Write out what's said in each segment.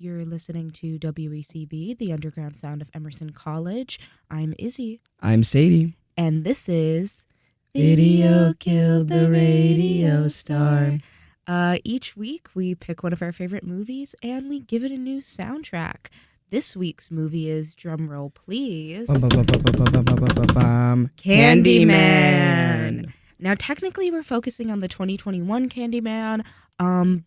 You're listening to WECB, the underground sound of Emerson College. I'm Izzy. I'm Sadie. And this is Video Killed the Radio Star. Each week, we pick one of our favorite movies and we give it a new soundtrack. This week's movie is, drumroll please, Candyman. Now, technically, we're focusing on the 2021 Candyman,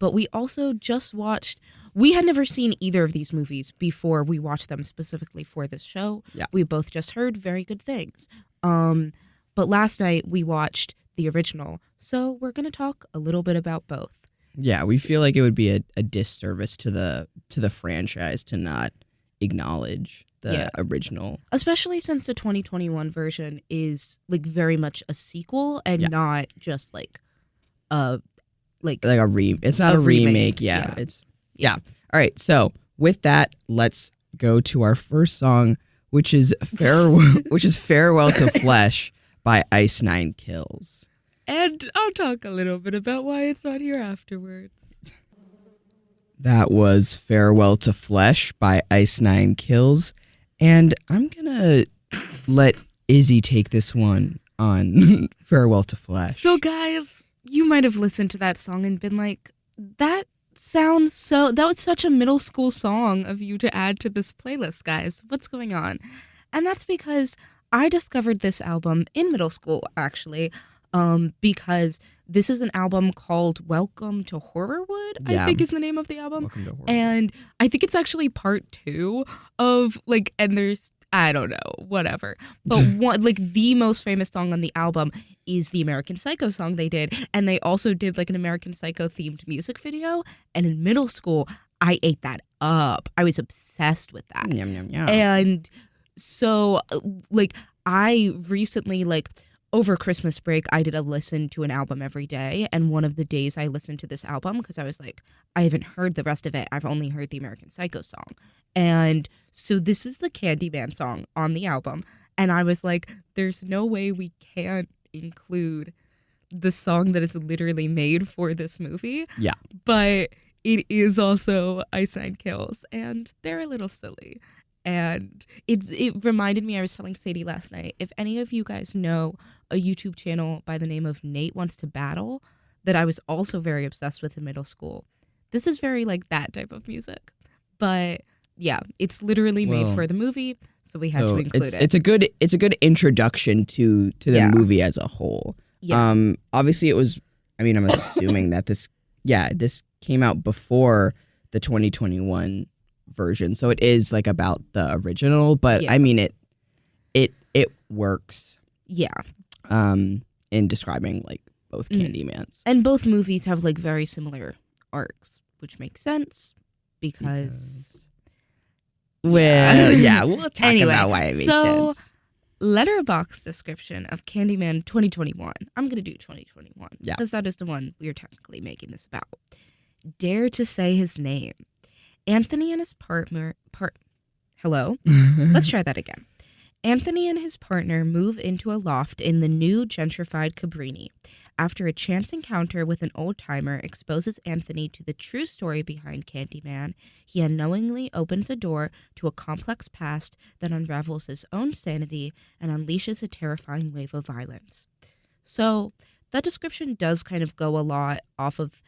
but we also just watched... We had never seen either of these movies before we watched them specifically for this show. Yeah. We both just heard very good things. But last night, we watched the original, so we're going to talk a little bit about both. Yeah, we feel like it would be a disservice to the franchise to not acknowledge the original. Especially since the 2021 version is like very much a sequel and not just like a it's not a remake. Yeah. All right. So with that, let's go to our first song, which is Farewell to Flesh by Ice Nine Kills. And I'll talk a little bit about why it's not here afterwards. That was Farewell to Flesh by Ice Nine Kills. And I'm going to let Izzy take this one on Farewell to Flesh. So guys, you might have listened to that song and been like, that was such a middle school song of you to add to this playlist, guys. What's going on? And that's because I discovered this album in middle school, actually, because this is an album called Welcome to Horrorwood, I think is the name of the album. Welcome to Horrorwood. And I think it's actually part 2 of, and there's, I don't know, whatever. But the most famous song on the album is the American Psycho song they did. And they also did, an American Psycho themed music video. And in middle school, I ate that up. I was obsessed with that. Yum, yum, yum. And so, I recently, over Christmas break, I did a listen to an album every day. And one of the days I listened to this album, because I was like, I haven't heard the rest of it. I've only heard the American Psycho song. And so this is the Candyman song on the album. And I was like, there's no way we can't include the song that is literally made for this movie. Yeah. But it is also Ice Nine Kills. And they're a little silly. And it reminded me, I was telling Sadie last night, if any of you guys know a YouTube channel by the name of Nate Wants to Battle, that I was also very obsessed with in middle school. This is very that type of music. But yeah, it's literally made for the movie, so we had to include it. It's a good introduction to the movie as a whole. Yeah. Obviously it was, I'm assuming that this came out before the 2021 version, so it is about the original, but it works in describing both Candymans. And both movies have very similar arcs, which makes sense because we'll talk about why it makes sense. Letterboxd description of Candyman 2021. I'm gonna do 2021 because that is the one we are technically making this about. Dare to say his name. Anthony and his Hello? Let's try that again. Anthony and his partner move into a loft in the new gentrified Cabrini. After a chance encounter with an old-timer exposes Anthony to the true story behind Candyman, he unknowingly opens a door to a complex past that unravels his own sanity and unleashes a terrifying wave of violence. So, that description does kind of go a lot off of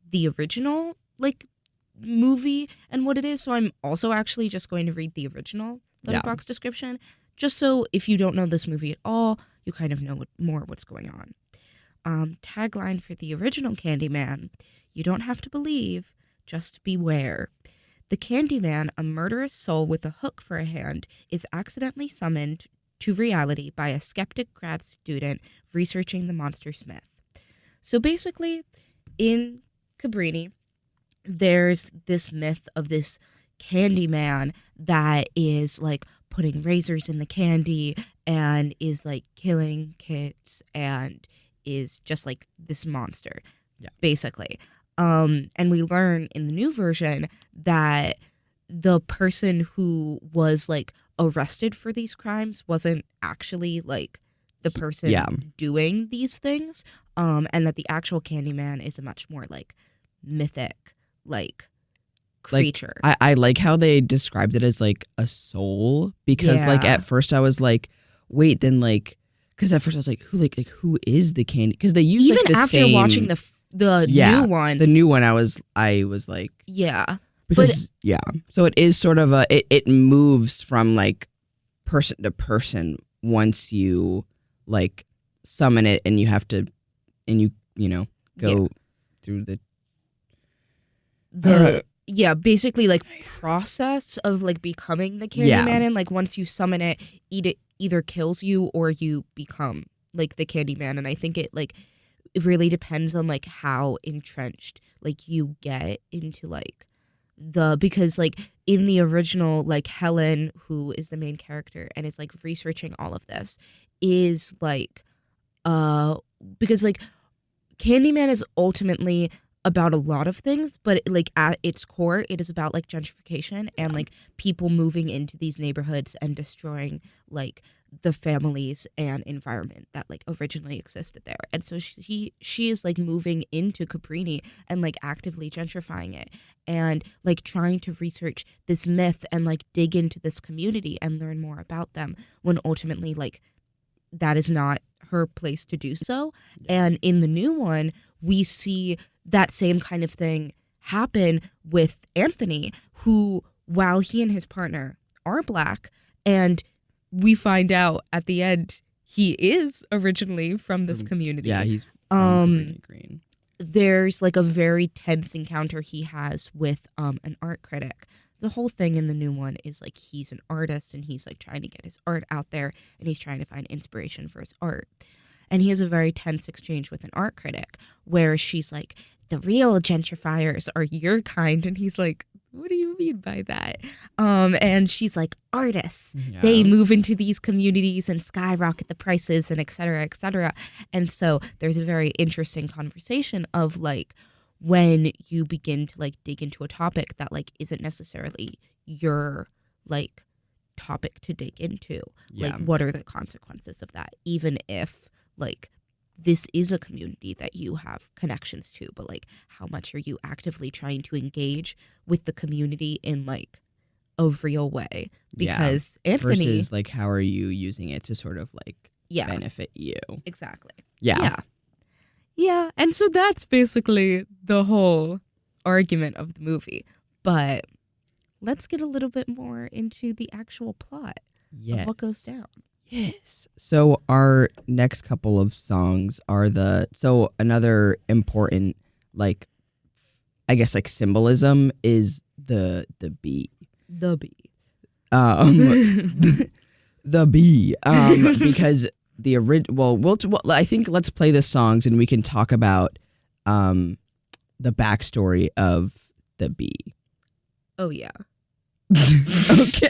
the original, movie and what it is, so I'm also actually just going to read the original Letterboxd description, just so if you don't know this movie at all, you kind of know what's going on. Tagline for the original Candyman: you don't have to believe, just beware. The Candyman, a murderous soul with a hook for a hand, is accidentally summoned to reality by a skeptic grad student researching the monster Smith. So basically, in Cabrini, there's this myth of this Candyman that is putting razors in the candy and is killing kids and is just this monster, basically. And we learn in the new version that the person who was arrested for these crimes wasn't actually the person doing these things, and that the actual Candyman is a much more mythic creature. I like how they described it as like a soul, because like at first I was like, wait, then like, because at first I was like, who is the candy? Because they use even like the after same, watching the new one, I was like, yeah, because so it is sort of it moves from like person to person once you like summon it, and you have to, and you know go through the basically like process of like becoming the Candyman, and like once you summon it, it either kills you or you become like the Candyman. And I think it really depends on like how entrenched like you get into like because like in the original, like Helen, who is the main character and is like researching all of this, is like because like Candyman is ultimately about a lot of things, but like at its core, it is about like gentrification and like people moving into these neighborhoods and destroying like the families and environment that like originally existed there. And so she is like moving into Cabrini and like actively gentrifying it and like trying to research this myth and like dig into this community and learn more about them, when ultimately like that is not her place to do so. And in the new one, we see that same kind of thing happen with Anthony, who, while he and his partner are Black, and we find out at the end he is originally from this community. Yeah, he's from Green. There's like a very tense encounter he has with an art critic. The whole thing in the new one is like he's an artist and he's like trying to get his art out there and he's trying to find inspiration for his art. And he has a very tense exchange with an art critic where she's like, the real gentrifiers are your kind. And he's like, what do you mean by that? And she's like, artists, they move into these communities and skyrocket the prices and et cetera, et cetera. And so there's a very interesting conversation of like, when you begin to like dig into a topic that like isn't necessarily your like topic to dig into, like what are the consequences of that, even if like this is a community that you have connections to, but like how much are you actively trying to engage with the community in like a real way? Because Anthony, versus like how are you using it to sort of like benefit you? Exactly. Yeah. And so that's basically the whole argument of the movie. But let's get a little bit more into the actual plot of what goes down. Yes. So our next couple of songs are another important, like, I guess like symbolism is the bee. The bee. The bee. Because the original. I think let's play the songs and we can talk about the backstory of the bee. Oh yeah. Okay.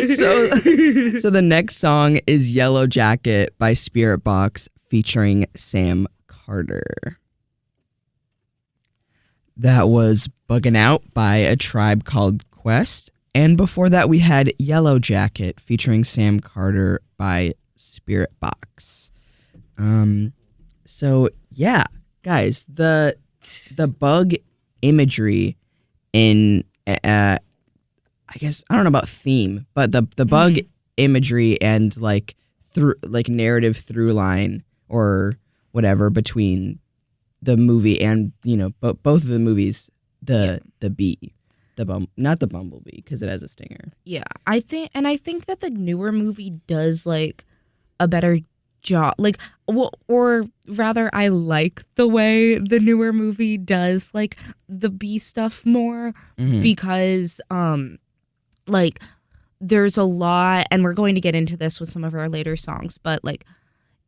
So the next song is Yellow Jacket by Spirit Box featuring Sam Carter. That was Buggin' Out by A Tribe Called Quest. And before that we had Yellow Jacket featuring Sam Carter by Spirit Box. So yeah, guys, the bug imagery in I guess I don't know about theme, but the bug imagery and like through like narrative through line or whatever between the movie and both of the movies, the bee, not the bumblebee because it has a stinger. Yeah, I think that the newer movie does like a better job, like or rather I like the way the newer movie does like the bee stuff more because like there's a lot, and we're going to get into this with some of our later songs, but like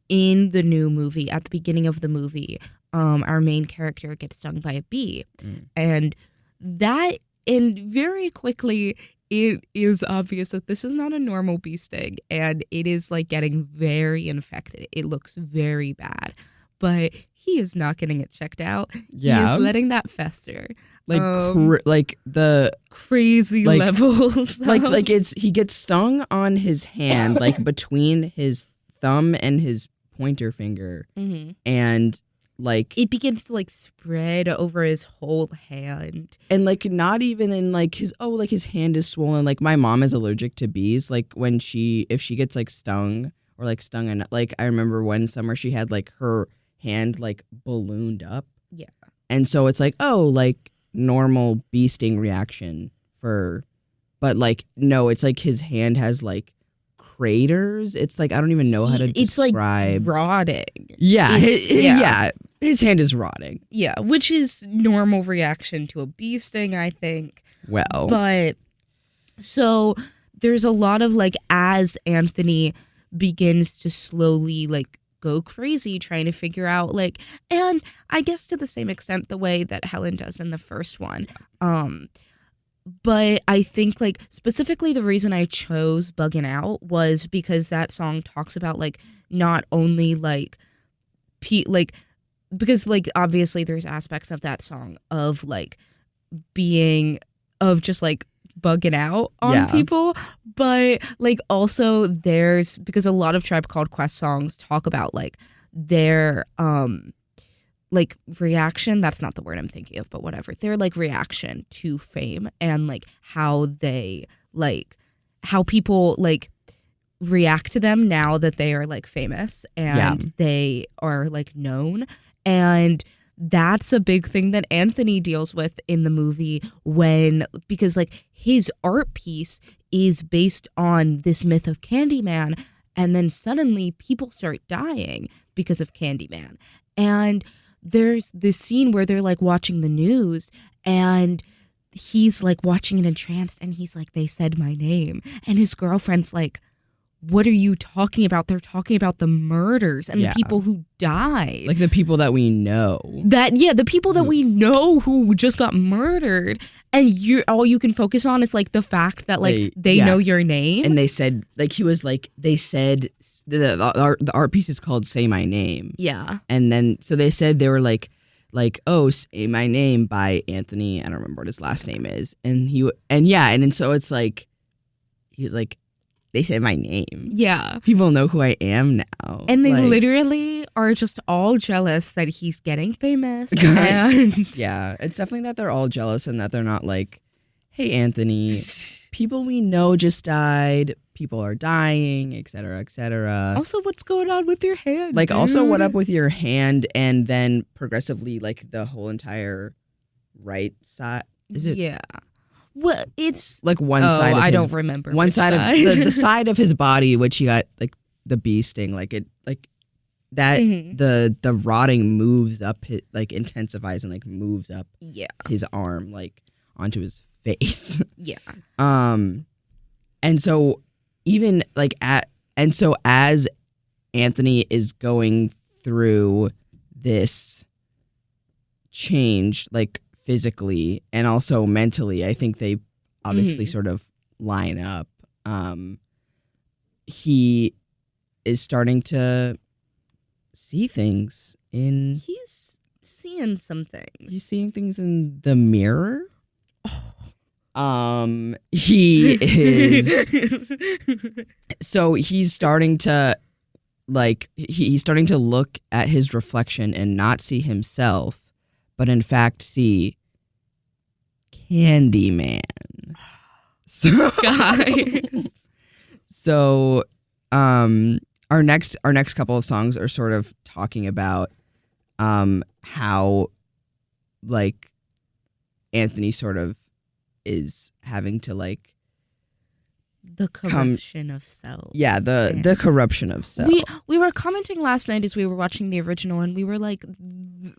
in the new movie, at the beginning of the movie, our main character gets stung by a bee, and very quickly it is obvious that this is not a normal bee sting, and it is like getting very infected. It looks very bad, but he is not getting it checked out. Yeah. He is letting that fester. Like the crazy levels. Like he gets stung on his hand, like between his thumb and his pointer finger, and like it begins to like spread over his whole hand, and like not even in like his like his hand is swollen. Like my mom is allergic to bees. Like when if she gets like stung or like stung, and like I remember one summer she had like her hand like ballooned up. Yeah, and so it's like like normal bee sting reaction but like no, it's like his hand has like craters. It's like I don't even know how to describe. It's like rotting. Yeah, his hand is rotting. Yeah, which is normal reaction to a bee sting, I think. Well, but so there's a lot of like as Anthony begins to slowly like go crazy trying to figure out like, and I guess to the same extent the way that Helen does in the first one. But I think like specifically the reason I chose Buggin' Out was because that song talks about like not only like because like obviously there's aspects of that song of like being of just like bugging out on people, but like also there's because a lot of Tribe Called Quest songs talk about like their like reaction, that's not the word I'm thinking of, but whatever, their like reaction to fame and like how they like how people like react to them now that they are like famous and they are like known. And that's a big thing that Anthony deals with in the movie because like his art piece is based on this myth of Candyman, and then suddenly people start dying because of Candyman. And there's this scene where they're like watching the news and he's like watching it entranced and he's like, they said my name. And his girlfriend's like, what are you talking about? They're talking about the murders and the people who died. Like the people that we know. The people that we know who just got murdered. And all you can focus on is like the fact that like they know your name. And they said, like he was like, they said, the art piece is called Say My Name. Yeah. And then, so they said they were like, oh, Say My Name by Anthony. I don't remember what his last name is. And then so it's like, he's like, they said my name. Yeah. People know who I am now. And they literally are just all jealous that he's getting famous. And yeah, it's definitely that they're all jealous and that they're not like, hey, Anthony, people we know just died. People are dying, et cetera, et cetera. Also, what's going on with your hand? Like, also, what up with your hand? And then progressively, like, the whole entire right side. Is it? Yeah. Well, it's like one side of I don't remember. One side of the side of his body, which he got like the bee sting, like it like that the rotting moves up, like intensifies and like moves up his arm like onto his face. Yeah. And so even like as Anthony is going through this change, like physically and also mentally, I think they obviously sort of line up. He is starting to see things He's seeing some things. He's seeing things in the mirror. He is. So he's starting to he's starting to look at his reflection and not see himself, but in fact see Candyman. So, guys. So, our next couple of songs are sort of talking about how like Anthony sort of is having to like the corruption of self. Yeah, the corruption of self. We were commenting last night as we were watching the original, and we were like,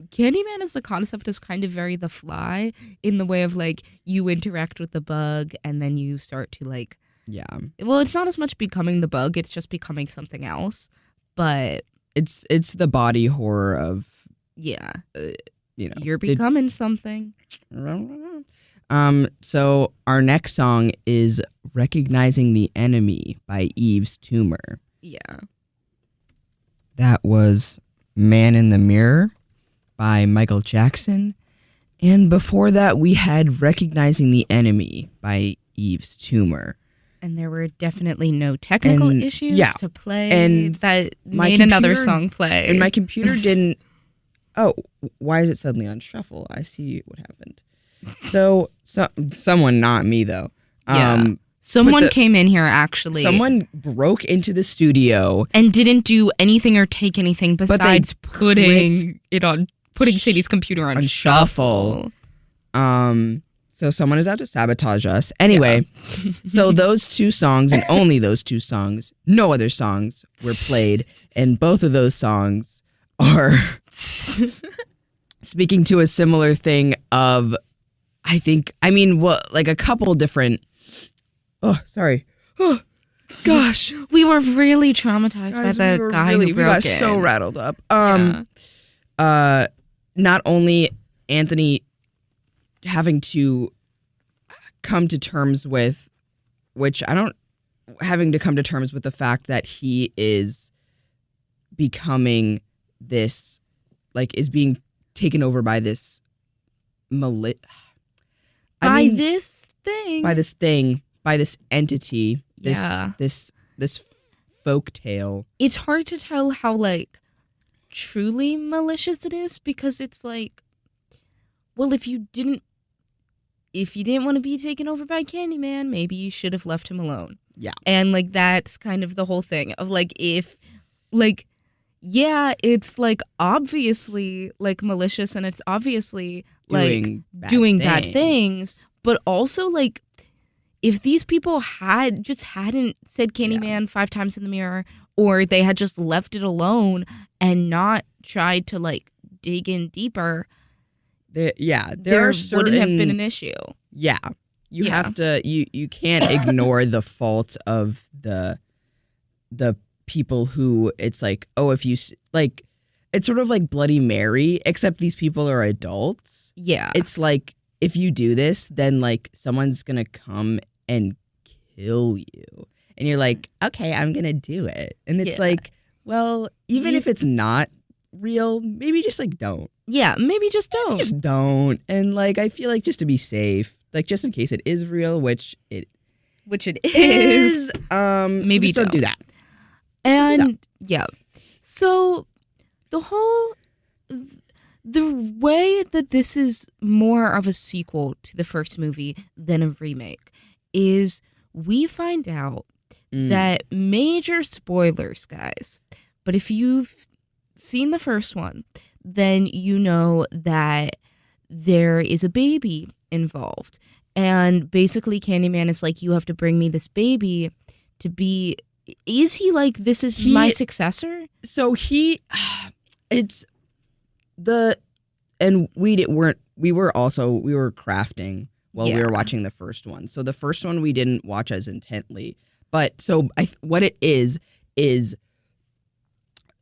Candyman as a concept is kind of very The Fly in the way of like you interact with the bug and then you start to like well, it's not as much becoming the bug, it's just becoming something else, but it's the body horror of you're becoming something. So our next song is Recognizing the Enemy by Eve's Tumor. Yeah. That was Man in the Mirror by Michael Jackson. And before that, we had Recognizing the Enemy by Eve's Tumor. And there were definitely no technical issues to play and that made another song play. And my computer didn't Oh, why is it suddenly on shuffle? I see what happened. So someone, not me though. Someone came in here actually. Someone broke into the studio and didn't do anything or take anything besides putting Sadie's computer on shuffle. So someone is out to sabotage us. Anyway, so those 2 songs and only those 2 songs, no other songs were played, and both of those songs are speaking to a similar thing of, like a couple different. Oh, sorry. Oh, gosh. We were really traumatized by the guy who broke in. We got so rattled up. Not only Anthony having to come to terms with, having to come to terms with the fact that he is becoming this, like, is being taken over by this by this entity, this folk tale. It's hard to tell how, like, truly malicious it is, because it's like, well, if you didn't want to be taken over by Candyman, maybe you should have left him alone. Yeah. And, like, that's kind of the whole thing of, like, if, like, yeah, it's, like, obviously, like, malicious, and it's obviously, like, doing bad things, but also, like, if these people hadn't said Candyman 5 times in the mirror, or they had just left it alone and not tried to, like, dig in deeper, there wouldn't have been an issue. Yeah. You have to, you can't ignore the fault of the people who, it's like, oh, if you, like, it's sort of like Bloody Mary, except these people are adults. Yeah. It's like, if you do this, then, like, someone's going to come and kill you. And you're like, okay, I'm going to do it. And it's like, well, even if it's not real, maybe just, like, don't. Yeah, maybe just don't. Maybe just don't. And, like, I feel like just to be safe, like, just in case it is real, which it is, maybe just don't do that. And, so the way that this is more of a sequel to the first movie than a remake is we find out that, major spoilers, guys, but if you've seen the first one, then you know that there is a baby involved. And basically Candyman is like, you have to bring me this baby to be... Is he like, this is my successor? So we were crafting while we were watching the first one. So the first one we didn't watch as intently. But so what it is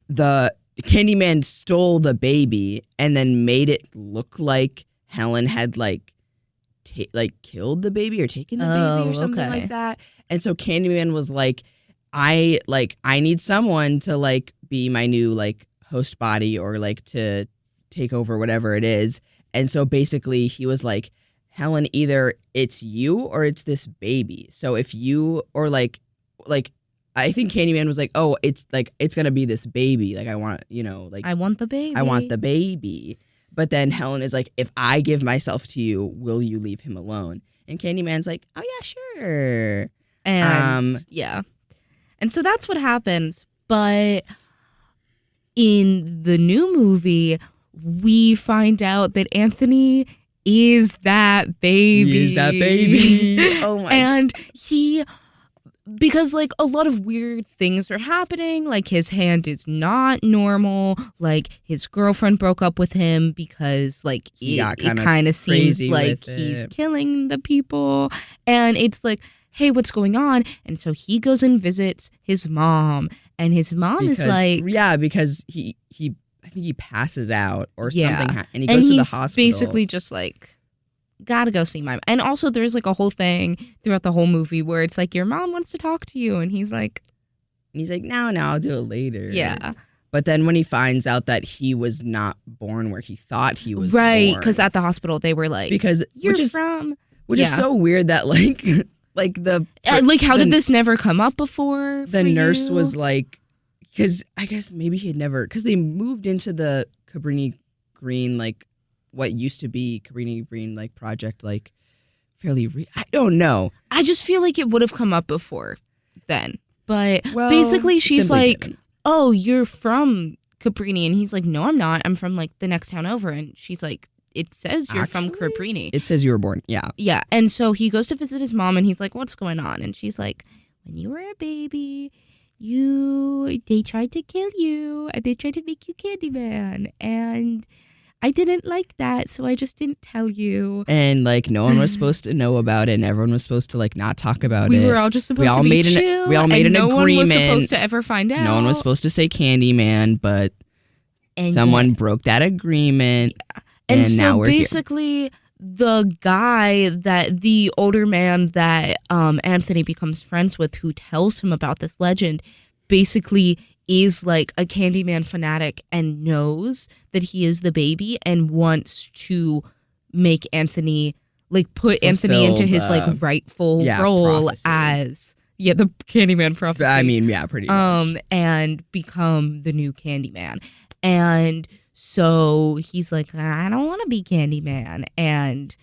the Candyman stole the baby and then made it look like Helen had killed the baby or taken the baby or something like that. And so Candyman was like, I need someone to, like, be my new, like, host body, or, like, to take over whatever it is. And so basically he was like, Helen, either it's you or it's this baby. So if you, or like I think Candyman was like, oh, it's gonna be this baby. Like, I want, I want the baby. I want the baby. But then Helen is like, if I give myself to you, will you leave him alone? And Candyman's like, oh yeah, sure. And and so that's what happens. But in the new movie, we find out that Anthony is that baby. He is that baby. Oh my. And because, like, a lot of weird things are happening, like, his hand is not normal, like, his girlfriend broke up with him because, like, it kind of seems like he's killing the people, and it's like, hey, what's going on? And so he goes and visits his mom, and his mom is like... Yeah, because I think he passes out or something, and he goes to the hospital. Basically just like, gotta go see my mom. And also there's, like, a whole thing throughout the whole movie where it's like, your mom wants to talk to you, and he's like, no, I'll do it later. Yeah. But then when he finds out that he was not born where he thought he was right, because at the hospital they were like, which is so weird that, like how did this never come up before? The nurse was like, because I guess maybe he had never, because they moved into the Cabrini Green, like what used to be Cabrini Green, like project, like fairly. I don't know. I just feel like it would have come up before then. But Well, basically, she's like, didn't. "Oh, you're from Cabrini," and he's like, "No, I'm not. I'm from like the next town over." And she's like, "It says you're from Cabrini." It says you were born. Yeah. Yeah. And so he goes to visit his mom, and he's like, "What's going on?" And she's like, "When you were a baby, they tried to kill you, and they tried to make you Candyman, and I didn't like that, so I just didn't tell you." And like no one was supposed to know about it, and everyone was supposed to like not talk about it. We were all just supposed to be chill. We all made an agreement. No one was supposed to ever find out. No one was supposed to say Candyman, but someone broke that agreement. Yeah. And so now we're basically, the guy the older man that Anthony becomes friends with, who tells him about this legend, basically is like a Candyman fanatic and knows that he is the baby and wants to make Anthony, like, put Anthony into his like rightful role prophecy. As the Candyman prophecy. I mean, yeah, pretty much. And become the new Candyman. And so he's like, I don't want to be Candyman,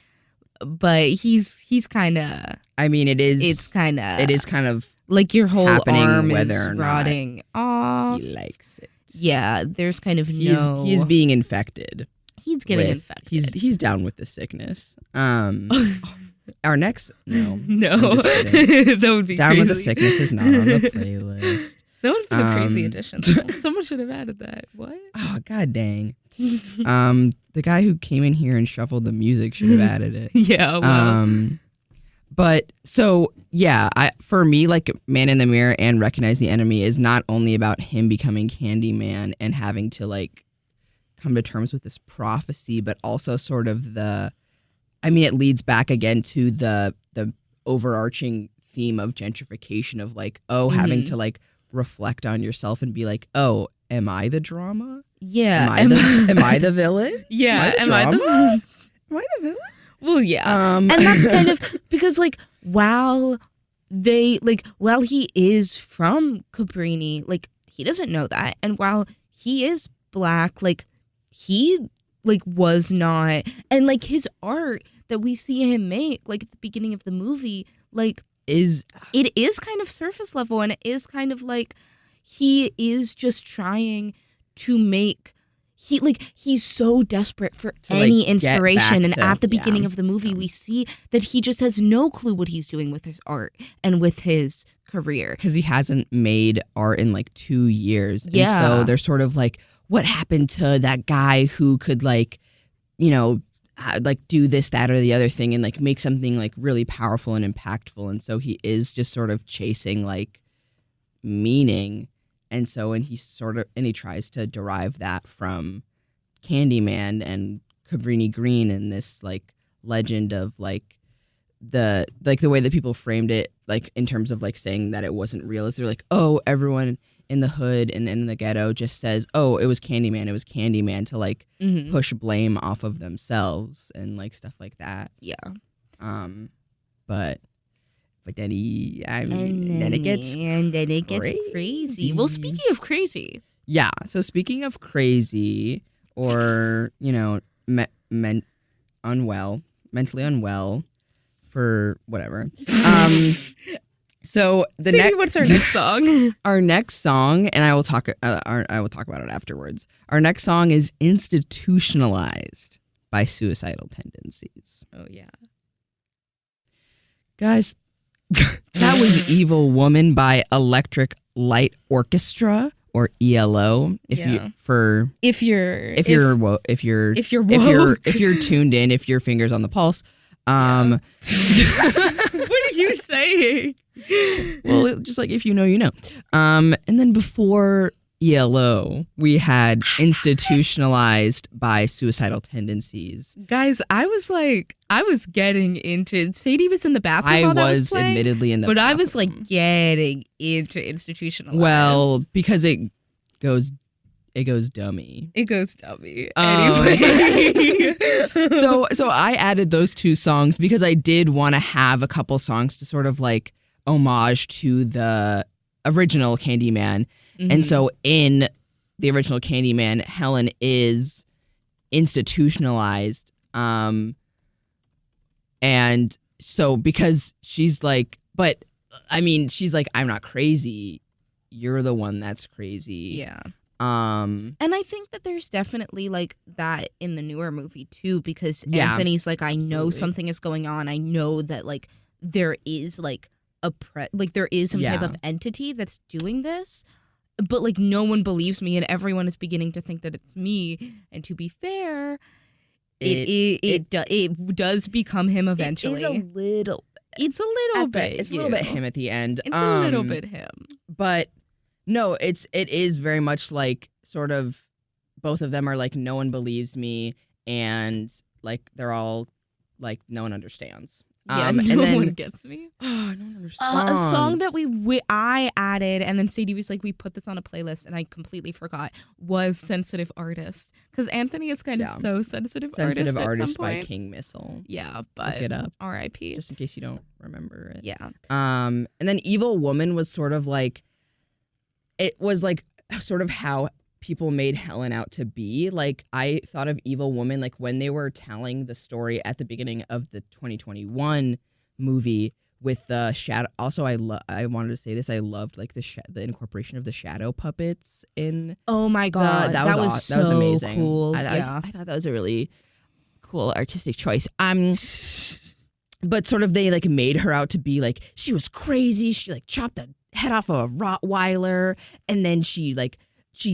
but he's kind of. I mean, it is. It's kind of. It is kind of. Like your whole arm is rotting off. He likes it. Yeah, there's kind of he's being infected. He's getting infected. He's down with the sickness. Our next no that would be down crazy. with the sickness is not on the playlist. That would be a crazy addition. Someone should have added that. What? Oh, god dang. The guy who came in here and shuffled the music should have added it. Yeah. Well. But so yeah, for me, like Man in the Mirror and Recognize the Enemy is not only about him becoming Candyman and having to like come to terms with this prophecy, but also sort of it leads back again to the overarching theme of gentrification of like, having to like reflect on yourself and be like, oh, am I the drama? Yeah. Am I the villain? Yeah. Am I the villain? Well, yeah. And that's kind of because like while he is from Cabrini, like he doesn't know that. And while he is Black, like he like was not, and like his art that we see him make like at the beginning of the movie, like it is kind of surface level, and it is kind of like he is just trying to make he's so desperate for any inspiration, and at the beginning of the movie we see that he just has no clue what he's doing with his art and with his career because he hasn't made art in like 2 years. And so they're sort of like, what happened to that guy who could like, like do this, that, or the other thing and like make something like really powerful and impactful. And so he is just sort of chasing like meaning. And so he tries to derive that from Candyman and Cabrini Green and this like legend of like the way that people framed it, like in terms of like saying that it wasn't real, is they're like, oh, everyone in the hood and in the ghetto just says, oh, it was Candyman to like push blame off of themselves and like stuff like that. Yeah. But then then it gets crazy. Well, speaking of crazy. Yeah. So speaking of crazy, or mentally unwell, for whatever. So what's our next song? Our next song, and I will talk about it afterwards. Our next song is "Institutionalized" by Suicidal Tendencies. Oh yeah, guys. That was Evil Woman by Electric Light Orchestra, or ELO. If you're tuned in, if your finger's on the pulse. What are you saying? Well, just like if you know, you know. And then before ELO, we had Institutionalized by Suicidal Tendencies. Guys, I was getting into. Sadie was in the bathroom while that was playing, admittedly in the bathroom. But I was like getting into Institutionalized. Well, because it goes dummy. It goes dummy. Anyway. So I added those two songs because I did want to have a couple songs to sort of like homage to the original Candyman. Mm-hmm. And so in the original Candyman, Helen is institutionalized. And so because she's like, but I mean, she's like, I'm not crazy. You're the one that's crazy. Yeah. And I think that there's definitely like that in the newer movie too, because Anthony's like, I know something is going on. I know that like there is like there is some type of entity that's doing this, but like no one believes me, and everyone is beginning to think that it's me. And to be fair, it does become him eventually. It's a little bit him at the end. It's a little bit him. But no, it is very much like sort of both of them are like, no one believes me, and like they're all like, no one understands. Yeah, and no then, one gets me. Oh, no one understands. A song that I added, and then Sadie was like, we put this on a playlist, and I completely forgot, was Sensitive Artist. Because Anthony is kind of so sensitive artist by King Missile. Yeah, but look it up. R.I.P. Just in case you don't remember it. Yeah. And then Evil Woman was sort of like, it was like sort of how people made Helen out to be. Like, I thought of Evil Woman, like when they were telling the story at the beginning of the 2021 movie with the shadow. Also, I wanted to say this. I loved like the incorporation of the shadow puppets in. Oh my God. That was so amazing. Cool. I thought that was a really cool artistic choice. But sort of they like made her out to be like, she was crazy. She like chopped the head off of a Rottweiler, and then she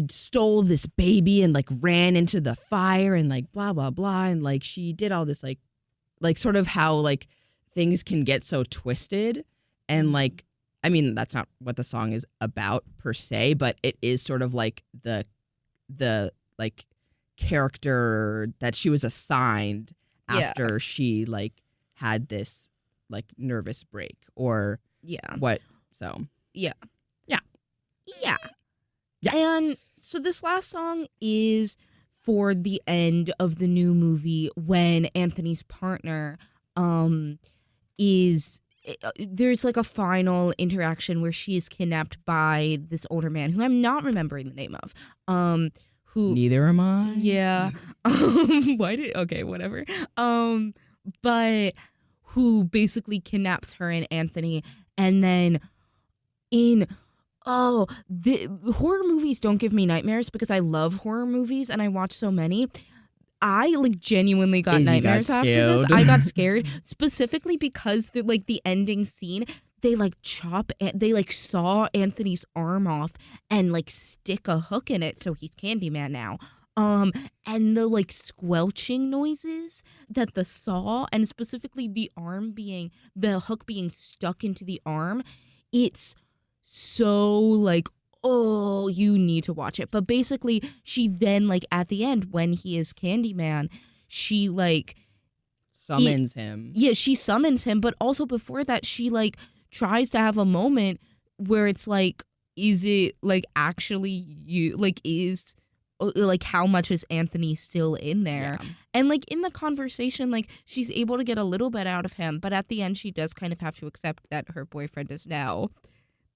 stole this baby and like ran into the fire and like blah blah blah, and like she did all this like sort of how like things can get so twisted, and like, I mean, that's not what the song is about per se, but it is sort of like the like character that she was assigned after she like had this like nervous break or what. So yeah. And so this last song is for the end of the new movie when Anthony's partner there's like a final interaction where she is kidnapped by this older man who I'm not remembering the name of. Who neither am I. Yeah. Okay, whatever. But who basically kidnaps her and Anthony, and then the horror movies don't give me nightmares because I love horror movies and I watch so many. I like genuinely got nightmares after this. I got scared specifically because the ending scene, they like they like saw Anthony's arm off and like stick a hook in it, so he's Candyman now. And the like squelching noises that the saw, and specifically the hook being stuck into the arm, it's so like, oh, you need to watch it. But basically she then like at the end when he is Candyman, she like summons him. Yeah, she summons him, but also before that she like tries to have a moment where it's like, is it like actually you, like is like how much is Anthony still in there? Yeah. And like in the conversation, like she's able to get a little bit out of him, but at the end she does kind of have to accept that her boyfriend is now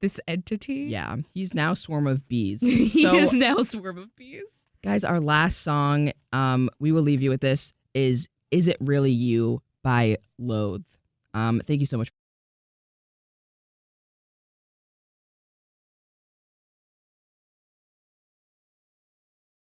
this entity. Yeah, he's now Swarm of Bees. He is now Swarm of Bees. Guys, our last song, we will leave you with this, is It Really You by Loathe. Thank you so much.